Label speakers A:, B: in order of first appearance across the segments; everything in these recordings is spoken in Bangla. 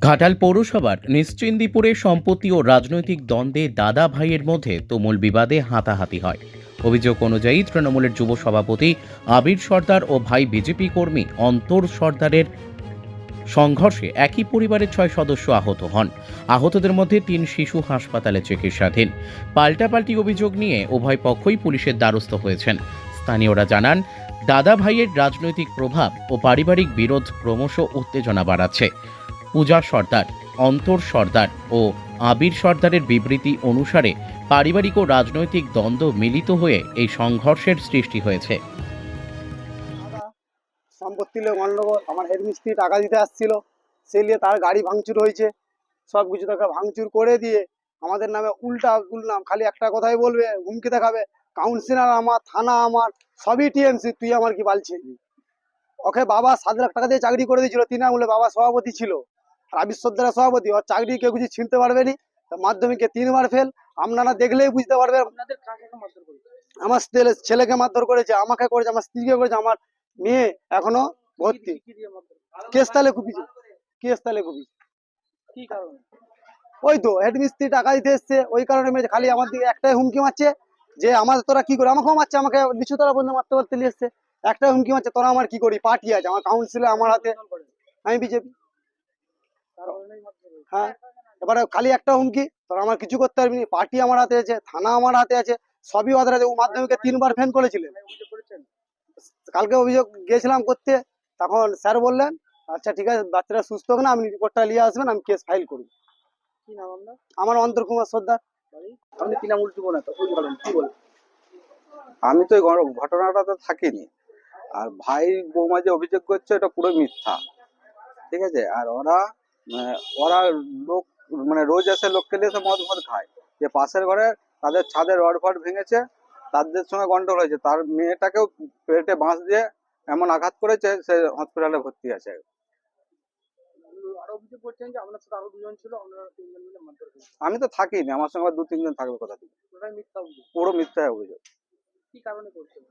A: ঘাটাল পৌরসভার নিশ্চিন্দিপুরে সম্পত্তি ও রাজনৈতিক দ্বন্দ্বে দাদা ভাইয়ের মধ্যে তুমুল বিবাদে হাতাহাতি হয়। অভিযোগ অনুযায়ী তৃণমূলের যুব সভাপতি আবির সর্দার ও ভাই বিজেপি কর্মী অন্তর সর্দারের সংঘর্ষে একই পরিবারের 6 সদস্য আহত হন। আহতদের মধ্যে 3 শিশু হাসপাতালে চিকিৎসাধীন। পাল্টাপাল্টি অভিযোগ নিয়ে উভয় পক্ষই পুলিশের দ্বারস্থ হয়েছেন। স্থানীয়রা জানান, দাদা ভাইয়ের রাজনৈতিক প্রভাব ও পারিবারিক বিরোধ ক্রমশ উত্তেজনা বাড়াচ্ছে। পূজা সর্দার, অন্তর সর্দার ও আবির সর্দারের বিবৃতি অনুসারে পারিবারিক ও রাজনৈতিক দ্বন্দ্ব মিলিত হয়ে এই সংঘর্ষের সৃষ্টি হয়েছে।
B: সম্পত্তি নিয়ে গন্ডগোল, আমার হেড মিস্ত্রি টাকা দিতে আসছিল, সে নিয়ে তার গাড়ি ভাঙচুর হয়েছে। সব কিছু তাকে ভাঙচুর করে দিয়ে আমাদের নামে উল্টা নাম, খালি একটা কথাই বলবে, হুমকি দেখাবে। কাউন্সিলর আমার, থানা আমার, সবই টিএমসি, তুই আমার কি বালছিস? ওকে বাবা 7 লাখ টাকা দিয়ে চাকরি করে দিয়েছিল, তৃণমূলে বাবা সভাপতি ছিল, আর আবির সর্দার সভাপতি। ওর চাকরি কেউ কিছু ছিনতে পারবে নি। মাধ্যমিকে 3বার ফেল, আপনারা দেখলেই বুঝতে পারবেন। আমার ছেলেকে মারধর করেছে, আমাকে করেছে, আমার স্ত্রীকে করেছে, আমার মেয়ে এখনো ভর্তি। কেস তালে কুপিছে, কেস তালে কুপিছে।
C: কি কারণে?
B: ওই তো হেড মিস্ত্রি টাকা দিতে এসছে, ওই কারণে মেয়েছে। খালি আমার দিকে একটাই হুমকি মারছে যে আমার তোরা কি করে, আমাকেও মারছে, আমাকে নিচু তলা পর্যন্ত মারতে মারতে নিয়ে এসছে। একটাই হুমকি মারছে, তোরা আমার কি করি, পার্টি আছে আমার কাউন্সিলর আমার হাতে, আমি বিজেপি। হ্যাঁ, এবারে খালি একটা হুমকি, তোরা আমার কিছু করতে পারবি না, পার্টি আমার হাতে আছে, থানা আমার হাতে আছে, সবই ওদের হাতে। ও মাধ্যমিকে 3বার ফেল করেছিলেন। কালকে অভিযোগ গিয়েছিলাম করতে, তখন স্যার বললেন আচ্ছা ঠিক আছে, বাচ্চারা সুস্থ হবে না, আপনি রিপোর্টটা নিয়ে আসবেন, আমি কেস ফাইল করব।
C: কি নাম আপনার?
B: আমার অন্তর কুমার সর্দার।
C: আপনি তৃণমূল যুব নেতা, ওই বলেন কি বলেন?
D: আমি তো এই ঘটনাটাতে থাকিনি। আর ভাই বৌমা যে অভিযোগ করছে এটা পুরো মিথ্যা, ঠিক আছে। আর ওরা ওরা লোক রোজ এসে লোককে নিয়ে এসে মদ মদ খায়। যে পাশের ঘরে তাদের ছাদের রড ফড ভেঙেছে, তাদের সঙ্গে গন্ডগোল হয়েছে, তার মেয়েটাকেও পেটে বাঁশ দিয়ে এমন আঘাত করেছে, সে হসপিটালে ভর্তি আছে।
C: আরো অভিযোগ করছেন যে আপনার সাথে আরো দুজন ছিল, আপনারা 3জন মিলে মারধর করেছেন।
D: আমি তো থাকিনি, আমার সঙ্গে আবার 2-3 জন থাকবে কোথা থেকে?
C: ওটাই মিথ্যা অভিযোগ।
D: পুরো মিথ্যা অভিযোগ।
C: কি কারণে করছেন?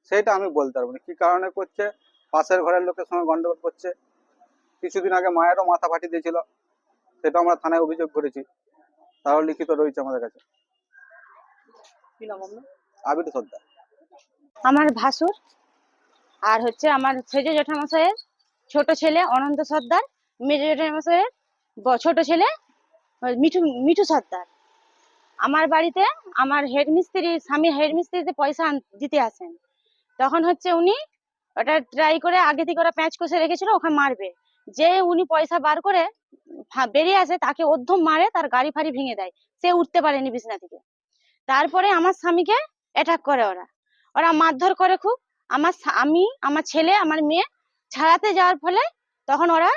D: সেটা আমি বলতে পারবো না কি কারণে করছে। পাশের ঘরের লোকের সঙ্গে গন্ডগোল করছে। কিছুদিন আগে মায়েরও মাথা ফাটি দিয়েছিল, সেটা আমরা থানায় অভিযোগ করেছি, তারও লিখিত রয়েছে আমাদের কাছে।
C: কি নাম আপনার?
D: আবির সর্দার।
E: আমার ভাসুর, আর হচ্ছে আমার সেজ জেঠামশাইয়ের ছোট ছেলে অনন্ত সর্দার, মেজ জেঠামশাইয়ের ছোট ছেলে মিঠু মিঠু সর্দার। আমার বাড়িতে আমার হেডমিস্ত্রি স্বামী হেডমিস্ত্রিতে পয়সা দিতে আসেন, তখন হচ্ছে উনি ওটা ট্রাই করে আগে থেকে ওরা প্যাঁচ কষে রেখেছিল ওখানে মারবে, যে উনি পয়সা বার করে বেরিয়ে আসে তাকে অর্ধম মারে, তার গাড়ি ফাড়ি ভেঙে দেয়, সে উঠতে পারেনি বিছনা থেকে। তারপরে আমার স্বামীকে অ্যাটাক করে, ওরা ওরা মারধর করে খুব। আমি আমার ছেলে আমার মেয়ে ছাড়াতে যাওয়ার ফলে তখন ওরা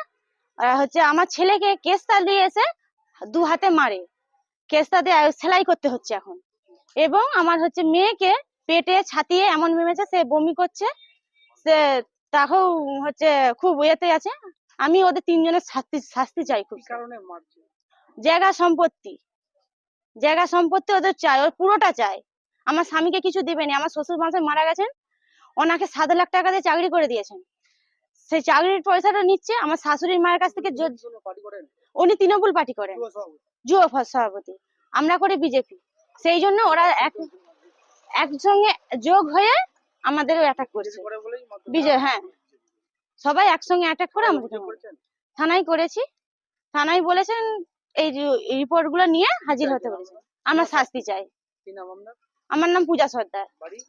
E: হচ্ছে আমার ছেলেকে কেস্তা দিয়ে এসে 2 হাতে মারে, কেস্তা দিয়ে সেলাই করতে হচ্ছে এখন। এবং আমার হচ্ছে মেয়েকে পেটে ছাতিয়ে এমন মেরেছে, সে বমি করছে, সে তাকেও হচ্ছে খুব ইয়েতে আছে। আমি ওদের 3জনের শাস্তি চাই খুব।
C: কি কারণে মারছে?
E: জায়গা সম্পত্তি, জায়গা সম্পত্তি ওদের চাই, ওর পুরোটা চাই। আমার স্বামীকে কিছু দিবেনি, আমার শ্বশুর মশাই মারা গেছেন, ওনাকে 7 লাখ টাকা দিয়ে চাকরি করে দিয়েছেন, সেই চাকরির পয়সাটা নিচ্ছে আমার শাশুড়ির মায়ের কাছ থেকে।
C: পার্টি করেন?
E: উনি তৃণমূল পার্টি করেন, যুব সভাপতি, আমরা করি বিজেপি। সেই জন্য ওরা একসঙ্গে যোগ হয়ে আমাদের অ্যাটাক করছে। বিজয়, হ্যাঁ, সবাই একসঙ্গে অ্যাটাক করে আমাদের থানায় করেছি। থানায় বলেছেন এই রিপোর্ট গুলো নিয়ে হাজির হতে বলেছেন, আমরা শাস্তি চাই।
C: কি নাম আপনার?
E: আমার নাম পূজা সর্দার।
C: বাড়ি?